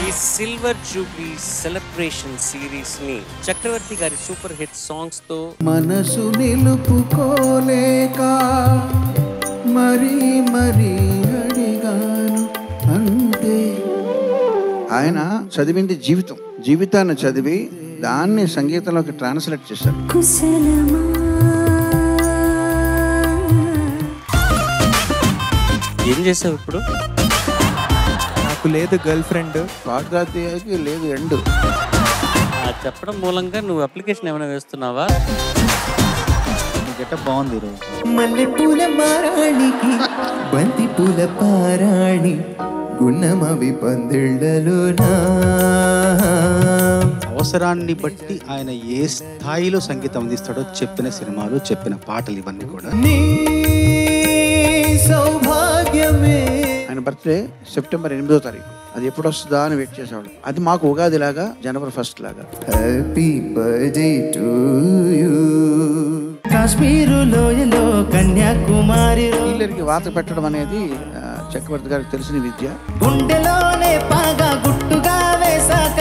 ఈ silver Jubilee celebration series ని చక్రవర్తి గారి సూపర్ హిట్ సాంగ్స్ తో మనసు నిలుపుకోలేక మరీ మరీ అడిగాను అంతే. ఆయన చదివింది జీవితాన్ని చదివి దాన్ని సంగీతంలోకి ట్రాన్స్లేట్ చేశారు. ఏం చేసావు ఇప్పుడు? నాకు లేదు గర్ల్ ఫ్రెండ్, పాఠాధ్యాయకి లేదు ఎండు. చెప్పడం మూలంగా నువ్వు అప్లికేషన్ ఏమైనా వేస్తున్నావా? గెటప్ బాగుంది ఈరోజు. మల్లె పూల మారాణికి బంతి పూల పారాణి గుణమవి పందిళ్ళలోనా. అవసరాన్ని బట్టి ఆయన ఏ స్థాయిలో సంగీతం అందిస్తాడో చెప్పిన సినిమాలు, చెప్పిన పాటలు ఇవన్నీ కూడా. సౌభాగ్యమే. ఆయన బర్త్డే సెప్టెంబర్ 8వ తారీఖు. అది ఎప్పుడు వస్తుందా అని వెయిట్ చేసేవాడు. అది మాకు ఉగాది లాగా, జనవరి 1 లాగా. Happy birthday to you. Kashmir లోయలో కన్యాకుమారి కి వాత పెట్టడం అనేది చక్రవర్తి గారికి తెలిసిన విద్య. గుండెలోనే పాగా గుట్టుగా వేసాక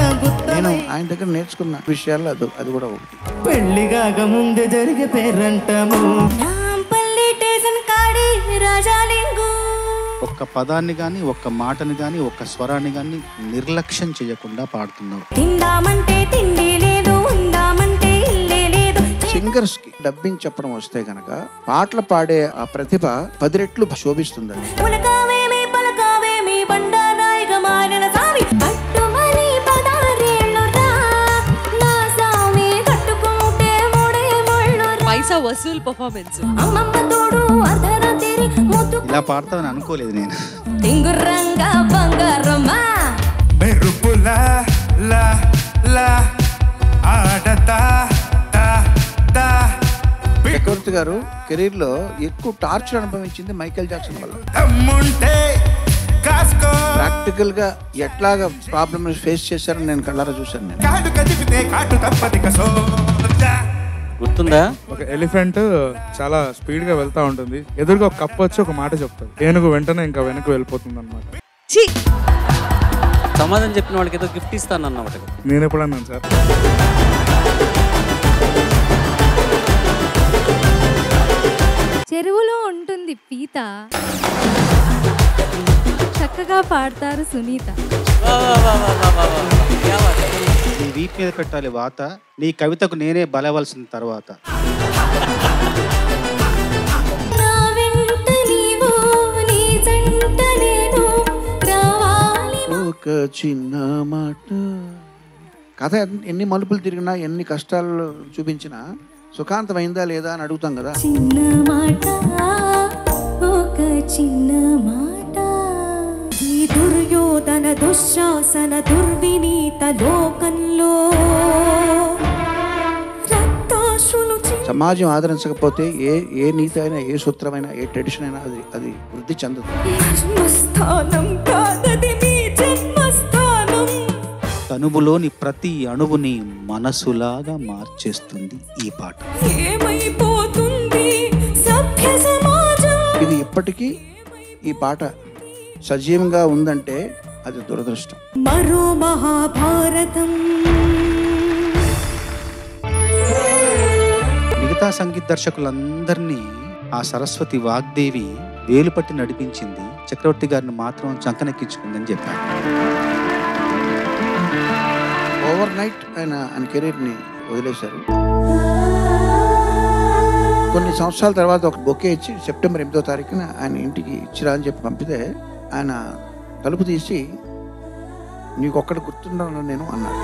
నేను ఆయన దగ్గర నేర్చుకున్న విషయాల్లో అది కూడా ఒకటి. పెళ్లిగాక ముందే జరిగే పేరంటము. ఒక్క పదాన్ని గాని, ఒక్క మాటని గాని, ఒక్క స్వరాన్ని గాని నిర్లక్ష్యం చేయకుండా పాడుతున్నావు. సింగర్స్ కి డబ్బింగ్ చెప్పడం వస్తే గనక పాటలు పాడే ఆ ప్రతిభ 10 రెట్లు శోభిస్తుందని. పైసా వసూల్ పర్ఫార్మెన్స్. ఇలా పాడతావని అనుకోలేదు నేను. చక్రవర్తి గారు కెరీర్ లో ఎక్కువ టార్చర్ అనుభవించింది మైకేల్ జాక్సన్ వల్ల. ప్రాక్టికల్ గా ఎట్లాగా ప్రాబ్లమ్ ఫేస్ చేశారని నేను కళ్ళారా చూశాను. నేను గుర్తుందా? ఒక ఎలిఫెంట్ చాలా స్పీడ్ గా వెళ్తా ఉంటుంది, ఎదురుగా ఒక కప్పు వచ్చి ఒక మాట చెప్తుంది, ఏనుగు వెంటనే ఇంకా వెనక్కి వెళ్ళిపోతుంది అనమాట. సమాధానం చెప్పిన వాళ్ళకి ఏదో గిఫ్ట్ ఇస్తానన్నమాట. నేను ఎప్పుడన్నాను సార్? చెరువులో ఉంటుంది పీత, చక్కగా పాడతారు సునీత. నీ వీప్ మీద పెట్టాలి వాత, నీ కవితకు నేనే బలవలసిన తర్వాత. ఒక చిన్న మాట. కథ ఎన్ని మలుపులు తిరిగినా, ఎన్ని కష్టాలు చూపించినా సుఖాంతమైందా లేదా అని అడుగుతాం కదా. చిన్న మాట, ఒక చిన్న మాట. ఈ దుర్యోధన దుశ్శాసన దుర్వినీత లోకంలో సమాజం ఆదరించకపోతే ఏ నీతి అయినా, ఏ సూత్రమైనా, ఏ ట్రెడిషన్ అయినా అది వృద్ధి చెందదు. తనువులోని ప్రతి అణువుని మనసులాగా మార్చేస్తుంది ఈ పాట. ఇది ఇప్పటికీ ఈ పాట సజీవంగా ఉందంటే అది దురదృష్టం. మరో మహాభారతం. మిగతా సంగీత దర్శకులందరినీ ఆ సరస్వతి వాగ్దేవి వేలుపట్టి నడిపించింది, చక్రవర్తి గారిని మాత్రం చంకనెక్కించుకుందని చెప్పారు. ఓవర్ నైట్ ఆయన కెరీర్ని వదిలేశారు. కొన్ని సంవత్సరాల తర్వాత ఒక బొకే ఇచ్చి సెప్టెంబర్ 8వ తారీఖున ఆయన ఇంటికి ఇచ్చిరా అని చెప్పి పంపితే ఆయన తలుపు తీసి నీకు ఒక్కడు గుర్తున్నాను నేను అన్నాడు.